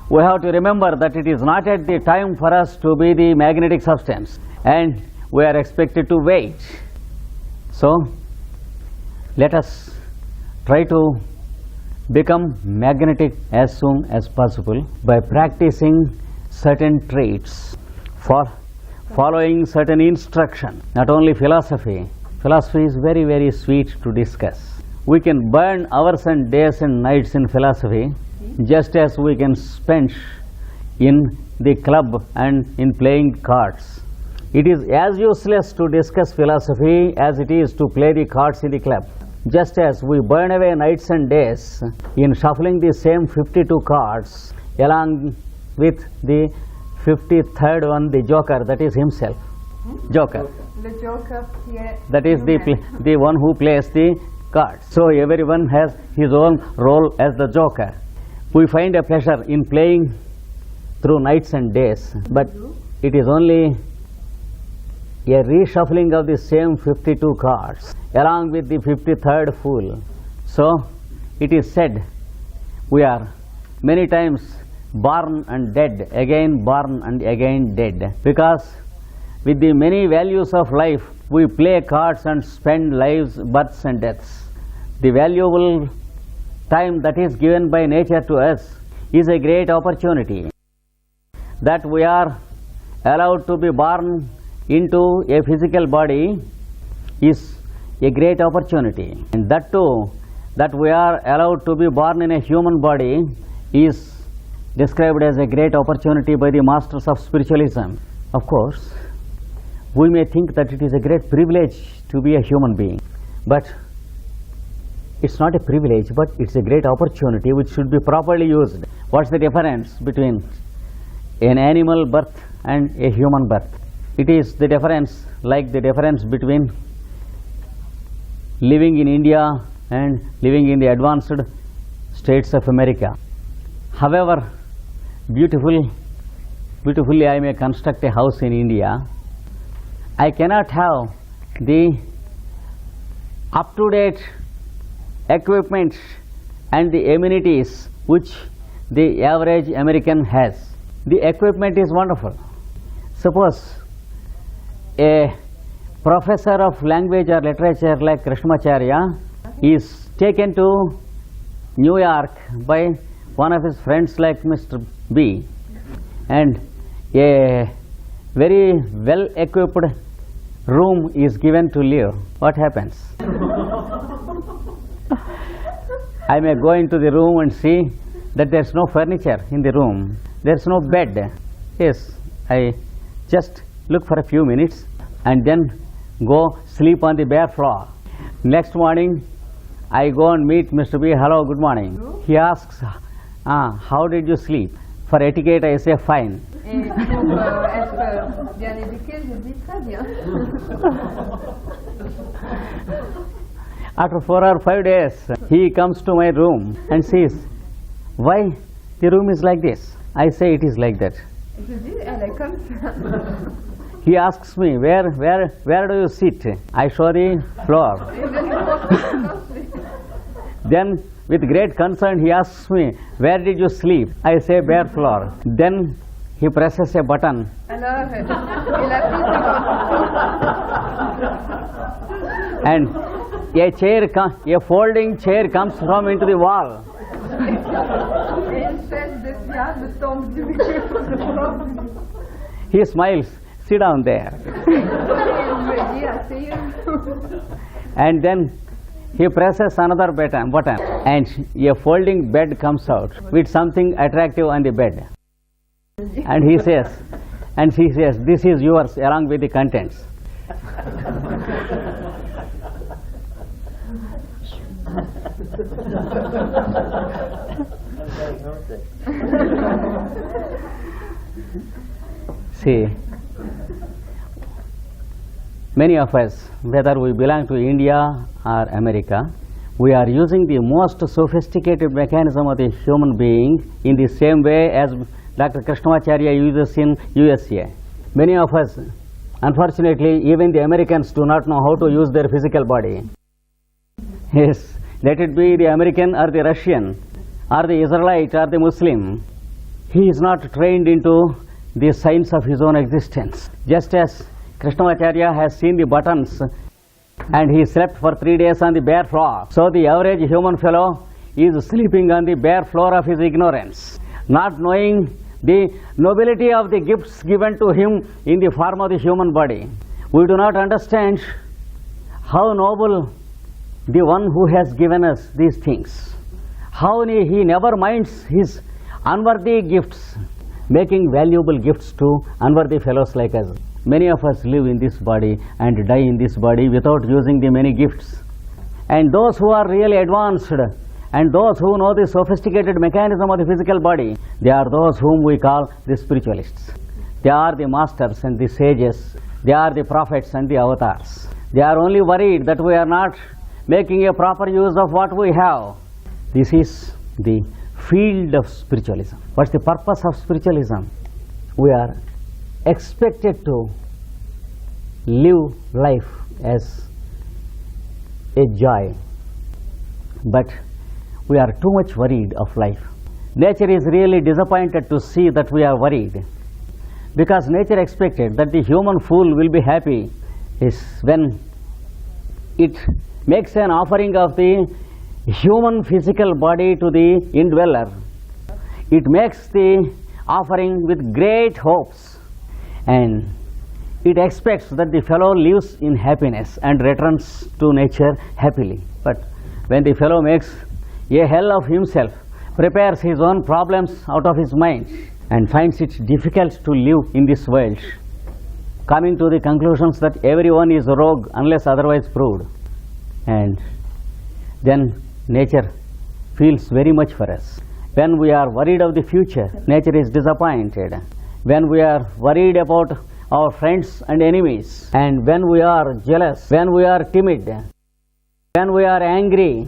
we have to remember that it is not at the time for us to be the magnetic substance, and we are expected to wait. So, let us try to become magnetic as soon as possible by practicing certain traits, for following certain instruction. Not only philosophy. Philosophy is very, very sweet to discuss. We can burn hours and days and nights in philosophy, just as we can spend in the club and in playing cards. It is as useless to discuss philosophy as it is to play the cards in the club. Just as we burn away nights and days in shuffling the same 52 cards along with the 53rd one, the joker, that is himself. Joker. Le joker qui est That is the one who plays the cards. So everyone has his own role as the joker. We find a pleasure in playing through nights and days, but it is only a reshuffling of the same 52 cards along with the 53rd fool. So it is said we are many times born and dead, again born and again dead, because with the many values of life we play cards and spend lives, births and deaths. The valuable time that is given by nature to us is a great opportunity. That we are allowed to be born into a physical body is a great opportunity, and that too, that we are allowed to be born in a human body is described as a great opportunity by the masters of spiritualism. Of course, we may think that it is a great privilege to be a human being, but it's not a privilege, but it's a great opportunity which should be properly used. What's the difference between an animal birth and a human birth? It is the difference, like the difference between living in India and living in the advanced states of America. However beautifully I may construct a house in India, I cannot have the up-to-date equipment and the amenities which the average American has. The equipment is wonderful. Suppose a professor of language or literature like Krishnamacharya is taken to New York by one of his friends like Mr. B, and a very well equipped room is given to live. What happens? I may go into the room and see that there is no furniture in the room, there is no bed. Yes, I just look for a few minutes and then go sleep on the bare floor. Next morning I go and meet Mr. B. Hello, good morning. He asks, how did you sleep? For etiquette I say fine. Et pour être bien éduqué, je dis très bien. After 4 or 5 days, he comes to my room and says, why the room is like this? I say it is like that. Je dis, elle est comme ça. He asks me, where do you sit? I show the floor. Then with great concern he asks me, where did you sleep? I say bare floor. Then he presses a button. Alors, il appuie sur And a folding chair comes from into the wall. et une chaise de diable tombe du mur. He smiles, sit down there. Il me dit, asseyez-vous. And then he presses another button and a folding bed comes out with something attractive on the bed. And he says, this is yours along with the contents. See, many of us, whether we belong to India or America, we are using the most sophisticated mechanism of the human being in the same way as Dr. Krishnamacharya uses in USA. Many of us, unfortunately, even the Americans do not know how to use their physical body. Yes, let it be the American or the Russian or the Israelite or the Muslim. he is not trained into the science of his own existence. Just as Krishnamacharya has seen the buttons and he slept for 3 days on the bare floor, so the average human fellow is sleeping on the bare floor of his ignorance, not knowing the nobility of the gifts given to him in the form of the human body. We do not understand how noble the one who has given us these things, how he never minds his unworthy gifts, making valuable gifts to unworthy fellows like us. Many of us live in this body and die in this body without using the many gifts. And those who are really advanced and those who know the sophisticated mechanism of the physical body, they are those whom we call the spiritualists. They are the masters and the sages. They are the prophets and the avatars. They are only worried that we are not making a proper use of what we have. This is the field of spiritualism. What's the purpose of spiritualism? We are expected to live life as a joy, but we are too much worried of life. Nature is really disappointed to see that we are worried, because nature expected that the human fool will be happy is when it makes an offering of the human physical body to the indweller. It makes the offering with great hopes, and it expects that the fellow lives in happiness and returns to nature happily. But when the fellow makes a hell of himself, prepares his own problems out of his mind, and finds it difficult to live in this world, coming to the conclusions that everyone is a rogue unless otherwise proved, and then nature feels very much for us. When we are worried of the future, nature is disappointed. When we are worried about our friends and enemies, and when we are jealous, when we are timid, when we are angry,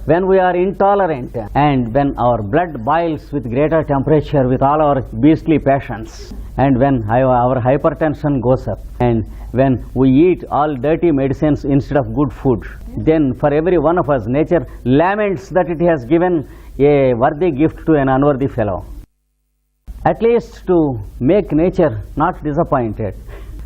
when we are intolerant, and when our blood boils with greater temperature with all our beastly passions, and when our hypertension goes up, and when we eat all dirty medicines instead of good food, then for every one of us, nature laments that it has given a worthy gift to an unworthy fellow. At least to make nature not disappointed,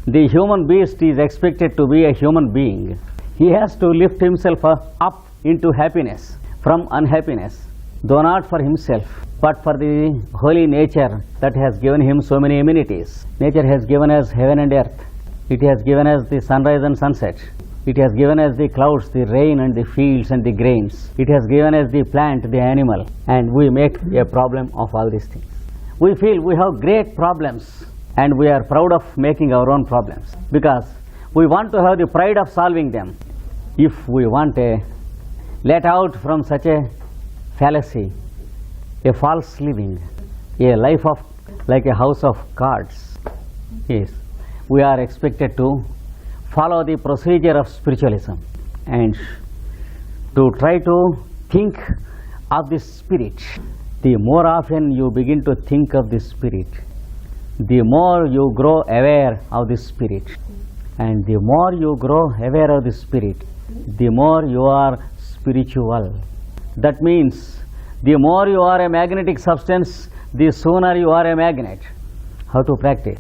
the human beast is expected to be a human being. He has to lift himself up into happiness from unhappiness, though not for himself, but for the holy nature that has given him so many amenities. Nature has given us heaven and earth. It has given us the sunrise and sunset. It has given us the clouds, the rain and the fields and the grains. It has given us the plant, the animal, and we make a problem of all these things. We feel we have great problems and we are proud of making our own problems because we want to have the pride of solving them. If we want a let out from such a fallacy, a false living, a life of like a house of cards, yes, we are expected to follow the procedure of spiritualism and to try to think of the spirit. The more often you begin to think of the spirit, the more you grow aware of the spirit, and the more you grow aware of the spirit, the more you are spiritual. That means the more you are a magnetic substance, the sooner you are a magnet. How to practice?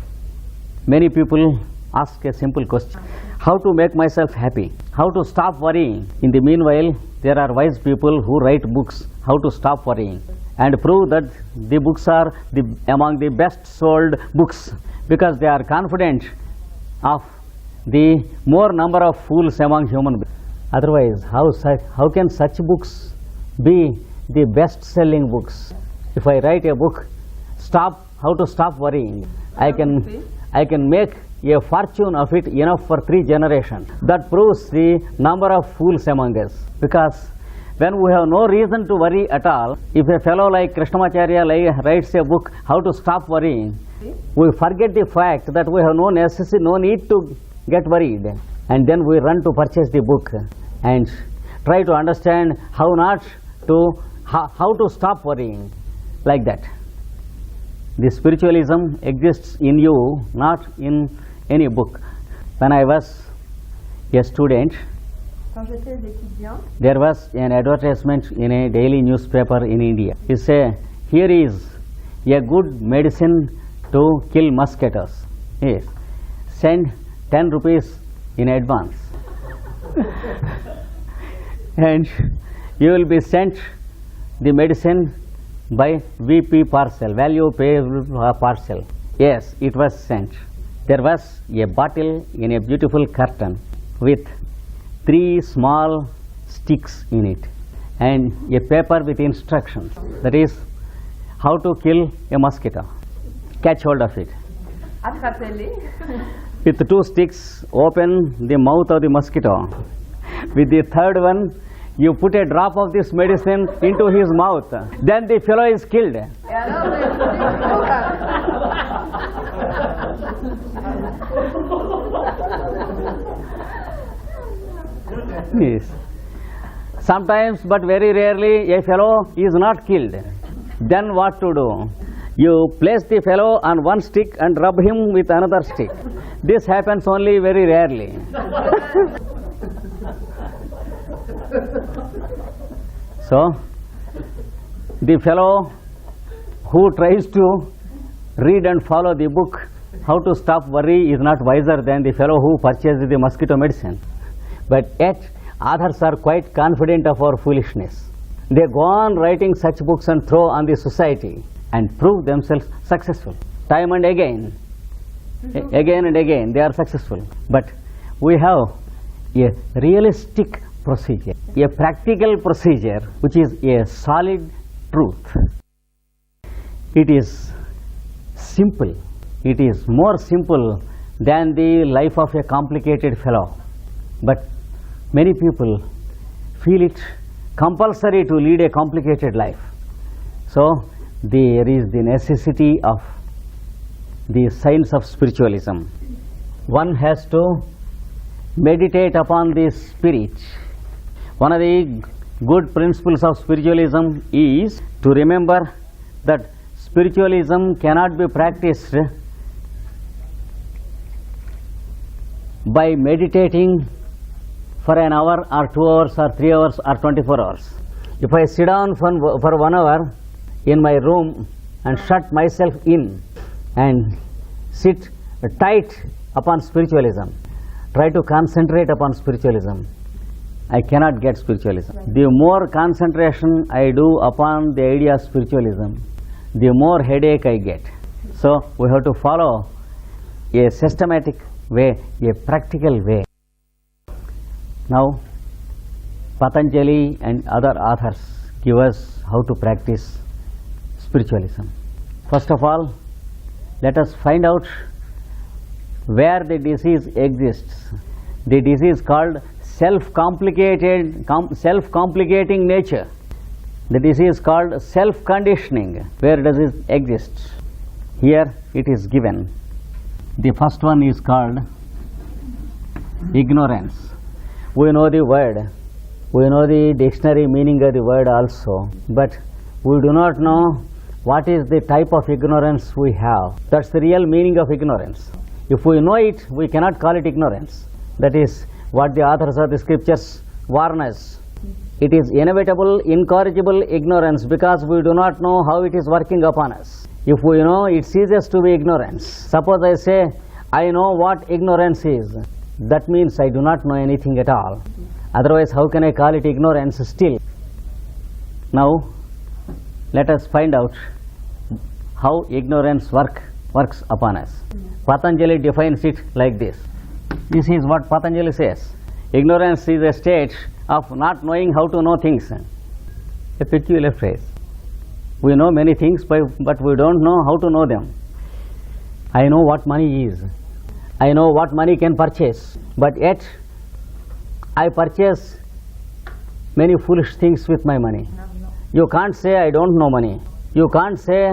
Many people ask a simple question: how to make myself happy? How to stop worrying? In the meanwhile, there are wise people who write books how to stop worrying and prove that the books are among the best sold books because they are confident of the more number of fools among human beings. Otherwise, how can such books be the best selling books? If I write a book, how to stop worrying, I can make a fortune of it enough for 3 generations. That proves the number of fools among us, because when we have no reason to worry at all, if a fellow like Krishnamacharya writes a book how to stop worrying, we forget the fact that we have no need to get worried, and then we run to purchase the book and try to understand how to stop worrying like that. The spiritualism exists in you, not in any book. When I was a student, there was an advertisement in a daily newspaper in India. It said, here is a good medicine to kill mosquitoes. Yes. Send 10 rupees in advance. And you will be sent the medicine by VP parcel, value payable parcel. Yes, it was sent. There was a bottle in a beautiful carton with 3 small sticks in it and a paper with instructions. That is how to kill a mosquito. Catch hold of it. Attrapez-les. With 2 sticks, open the mouth of the mosquito. With the third one, you put a drop of this medicine into his mouth. Then the fellow is killed. Et alors, Yes. Sometimes, but very rarely, a fellow is not killed. Then what to do? You place the fellow on one stick and rub him with another stick. This happens only very rarely. So, the fellow who tries to read and follow the book, How to Stop Worry, is not wiser than the fellow who purchased the mosquito medicine. But yet, others are quite confident of our foolishness. They go on writing such books and throw on the society and prove themselves successful. Time and again, again and again, they are successful. But we have a realistic procedure, a practical procedure, which is a solid truth. It is simple. It is more simple than the life of a complicated fellow. But many people feel it compulsory to lead a complicated life. So there is the necessity of the science of spiritualism. One has to meditate upon the spirit. One of the good principles of spiritualism is to remember that spiritualism cannot be practiced by meditating for an hour or 2 hours or 3 hours or 24 hours. If I sit down for 1 hour in my room and shut myself in and sit tight upon spiritualism, try to concentrate upon spiritualism, I cannot get spiritualism. The more concentration I do upon the idea of spiritualism, the more headache I get. So we have to follow a systematic way, a practical way. Now, Patanjali and other authors give us how to practice spiritualism. First of all, let us find out where the disease exists. The disease called self-complicating nature. The disease called self-conditioning. Where does it exist? Here it is given. The first one is called ignorance. We know the word. We know the dictionary meaning of the word also. But we do not know what is the type of ignorance we have. That's the real meaning of ignorance. If we know it, we cannot call it ignorance. That is what the authors of the scriptures warn us. It is inevitable, incorrigible ignorance because we do not know how it is working upon us. If we know, it ceases to be ignorance. Suppose I say, I know what ignorance is. That means I do not know anything at all. Otherwise, how can I call it ignorance still? Now, let us find out how ignorance works upon us. Patanjali defines it like this. This is what Patanjali says. Ignorance is a state of not knowing how to know things. A peculiar phrase. We know many things, but we don't know how to know them. I know what money is. I know what money can purchase. But yet, I purchase many foolish things with my money. You can't say I don't know money. You can't say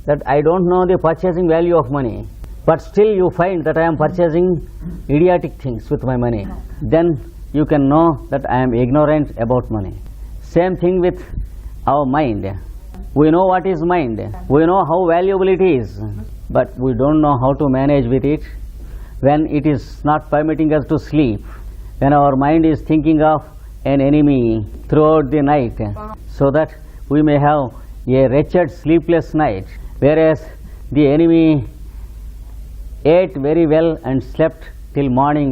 that I don't know the purchasing value of money. But still you find that I am purchasing idiotic things with my money. Then you can know that I am ignorant about money. Same thing with our mind. We know what is mind. We know how valuable it is. But we don't know how to manage with it when it is not permitting us to sleep. When our mind is thinking of an enemy throughout the night, so that we may have a wretched sleepless night. whereas the enemy ate very well and slept till morning,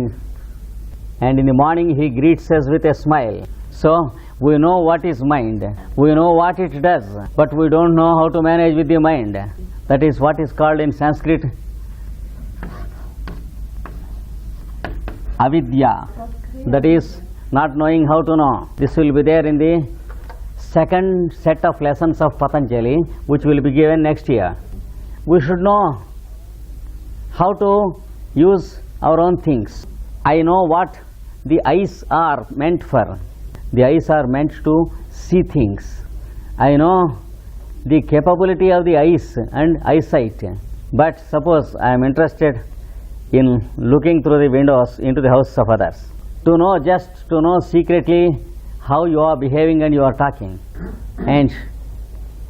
and in the morning he greets us with a smile. So we know what is mind, we know what it does, but we don't know how to manage with the mind. That is what is called in Sanskrit avidya, that is not knowing how to know. This will be there in the second set of lessons of Patanjali, which will be given next year. We should know how to use our own things. I know what the eyes are meant for. The eyes are meant to see things. I know the capability of the eyes and eyesight. But suppose I am interested in looking through the windows into the house of others. To know, just to know secretly how you are behaving and you are talking. And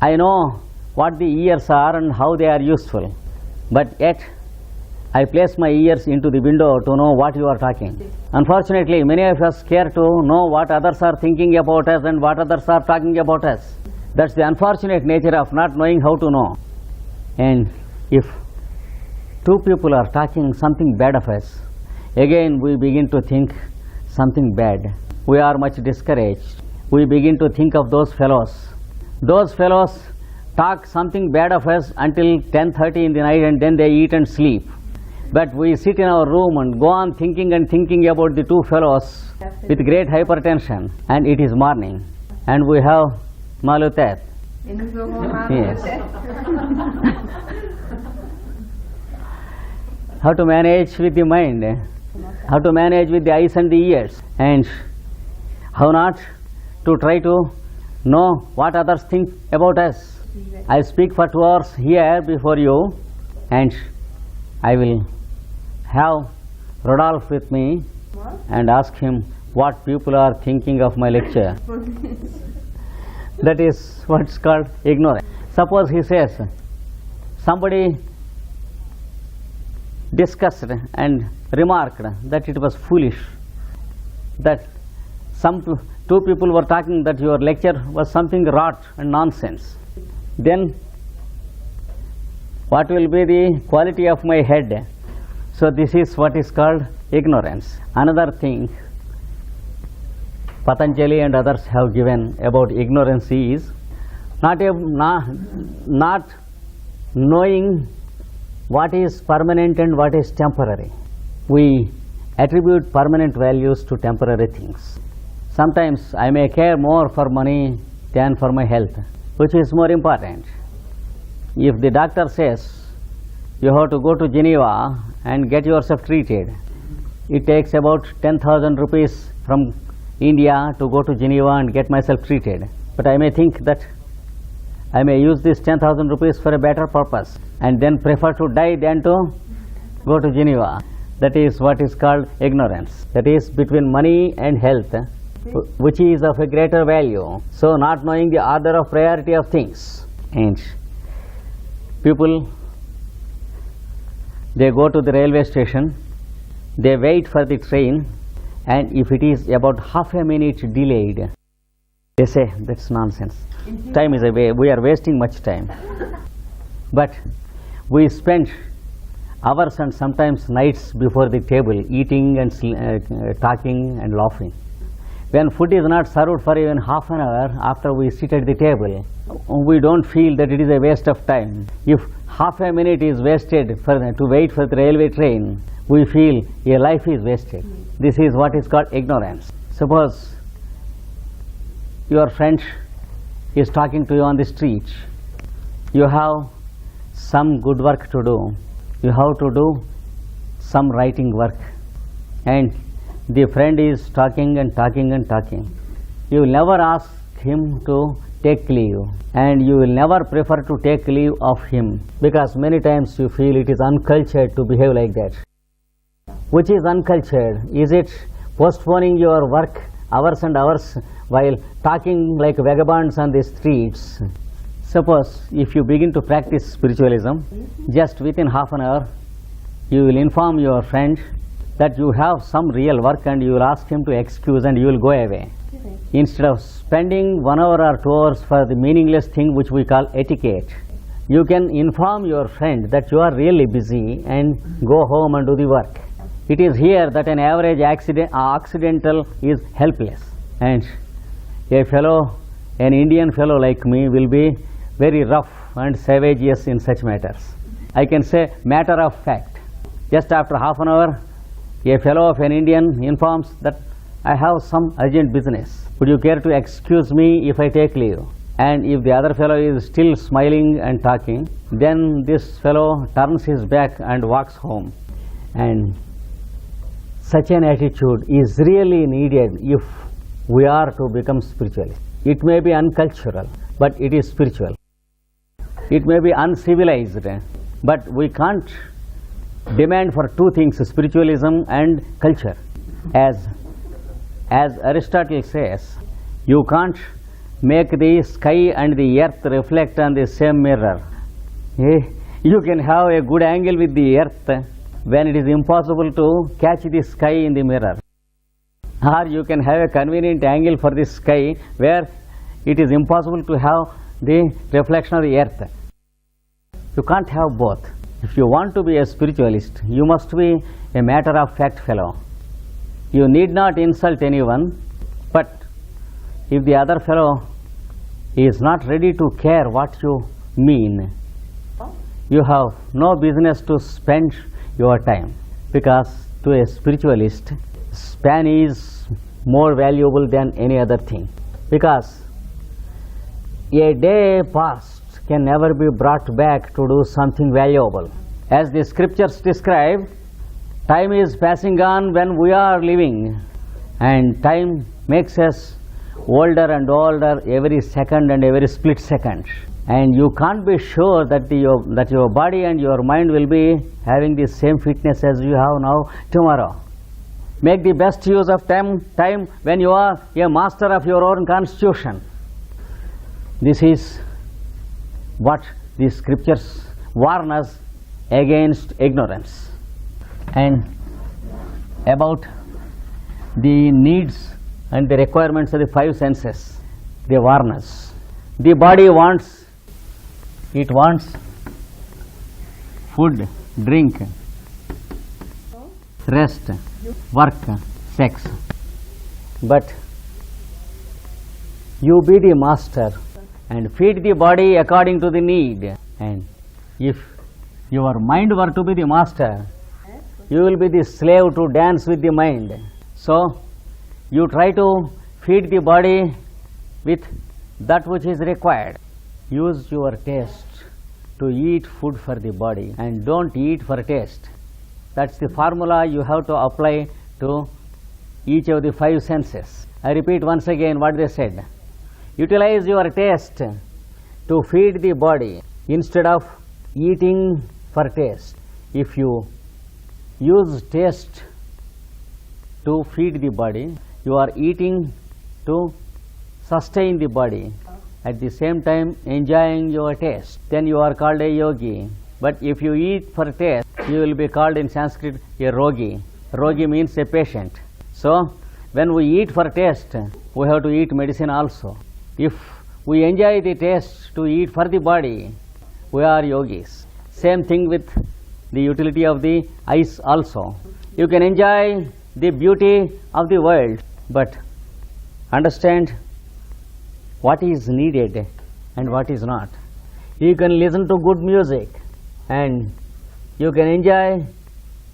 I know what the ears are and how they are useful. But yet I place my ears into the window to know what you are talking. Unfortunately, many of us care to know what others are thinking about us and what others are talking about us. That's the unfortunate nature of not knowing how to know. And if two people are talking something bad of us, again we begin to think something bad. We are much discouraged. We begin to think of those fellows. Those fellows talk something bad of us until 10:30 in the night, and then they eat and sleep. But we sit in our room and go on thinking and thinking about the two fellows with great hypertension, and it is morning, and we have malutat. Yes. How to manage with the mind, how to manage with the eyes and the ears, and how not to try to know what others think about us. I speak for 2 hours here before you, and I will have Rodolphe with me and ask him what people are thinking of my lecture. That is what's called ignorance. Suppose he says, somebody discussed and remarked that it was foolish, that two people were talking that your lecture was something rot and nonsense. Then what will be the quality of my head? So this is what is called ignorance. Another thing Patanjali and others have given about ignorance is not knowing what is permanent and what is temporary. We attribute permanent values to temporary things. Sometimes I may care more for money than for my health. Which is more important? If the doctor says you have to go to Geneva and get yourself treated, it takes about 10,000 rupees from India to go to Geneva and get myself treated. But I may think that I may use this 10,000 rupees for a better purpose and then prefer to die than to go to Geneva. That is what is called ignorance. That is between money and health, which is of a greater value. So not knowing the order of priority of things. And people, they go to the railway station, they wait for the train, and if it is about half a minute delayed, they say that's nonsense. Time is away, we are wasting much time. But we spend hours and sometimes nights before the table, eating and talking and laughing. When food is not served for even half an hour after we sit at the table, we don't feel that it is a waste of time. If half a minute is wasted to wait for the railway train, we feel a life is wasted. This is what is called ignorance. Suppose your friend is talking to you on the street. You have some good work to do. You have to do some writing work. And the friend is talking and talking and talking. You will never ask him to take leave, and you will never prefer to take leave of him, because many times you feel it is uncultured to behave like that. Which is uncultured? Is it postponing your work hours and hours while talking like vagabonds on the streets? Suppose if you begin to practice spiritualism, just within half an hour you will inform your friend that you have some real work and you will ask him to excuse and you will go away. Instead of spending 1 hour or 2 hours for the meaningless thing which we call etiquette, You can inform your friend that you are really busy and go home and do the work. It is here that an average accidental is helpless, and an Indian fellow like me will be very rough and savageous in such matters. I can say matter of fact. Just after half an hour, a fellow of an Indian informs that I have some urgent business. Would you care to excuse me if I take leave? And if the other fellow is still smiling and talking, then this fellow turns his back and walks home. And such an attitude is really needed if we are to become spiritualists. It may be uncultural, but it is spiritual. It may be uncivilized, but we can't demand for two things, spiritualism and culture. As Aristotle says, you can't make the sky and the earth reflect on the same mirror. You can have a good angle with the earth when it is impossible to catch the sky in the mirror. Or you can have a convenient angle for the sky where it is impossible to have the reflection of the earth. You can't have both. If you want to be a spiritualist, you must be a matter of fact fellow. You need not insult anyone, but if the other fellow is not ready to care what you mean, you have no business to spend your time, because to a spiritualist, span is more valuable than any other thing, because a day past can never be brought back to do something valuable. As the scriptures describe, time is passing on when we are living, and time makes us older and older every second and every split second. And you can't be sure that your body and your mind will be having the same fitness as you have now tomorrow. Make the best use of time when you are a master of your own constitution. This is what the scriptures warn us against ignorance. And about the needs and the requirements of the five senses, they warn us. The body wants food, drink, rest, work, sex. But you be the master and feed the body according to the need. And if your mind were to be the master, you will be the slave to dance with the mind. So you try to feed the body with that which is required. Use your taste to eat food for the body, and don't eat for taste. That's the formula you have to apply to each of the five senses. I repeat once again what they said. Utilize your taste to feed the body instead of eating for taste. If you use taste to feed the body, you are eating to sustain the body, at the same time enjoying your taste. Then you are called a yogi. But if you eat for taste, you will be called in Sanskrit a rogi. Rogi means a patient. So when we eat for taste, we have to eat medicine also. If we enjoy the taste to eat for the body, we are yogis. Same thing with the utility of the eyes also. You can enjoy the beauty of the world, but understand what is needed and what is not. You can listen to good music, and you can enjoy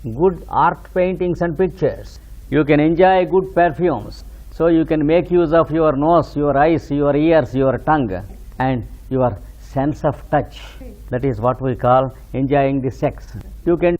good art paintings and pictures. You can enjoy good perfumes. So you can make use of your nose, your eyes, your ears, your tongue, and your sense of touch. That is what we call enjoying the sex. You can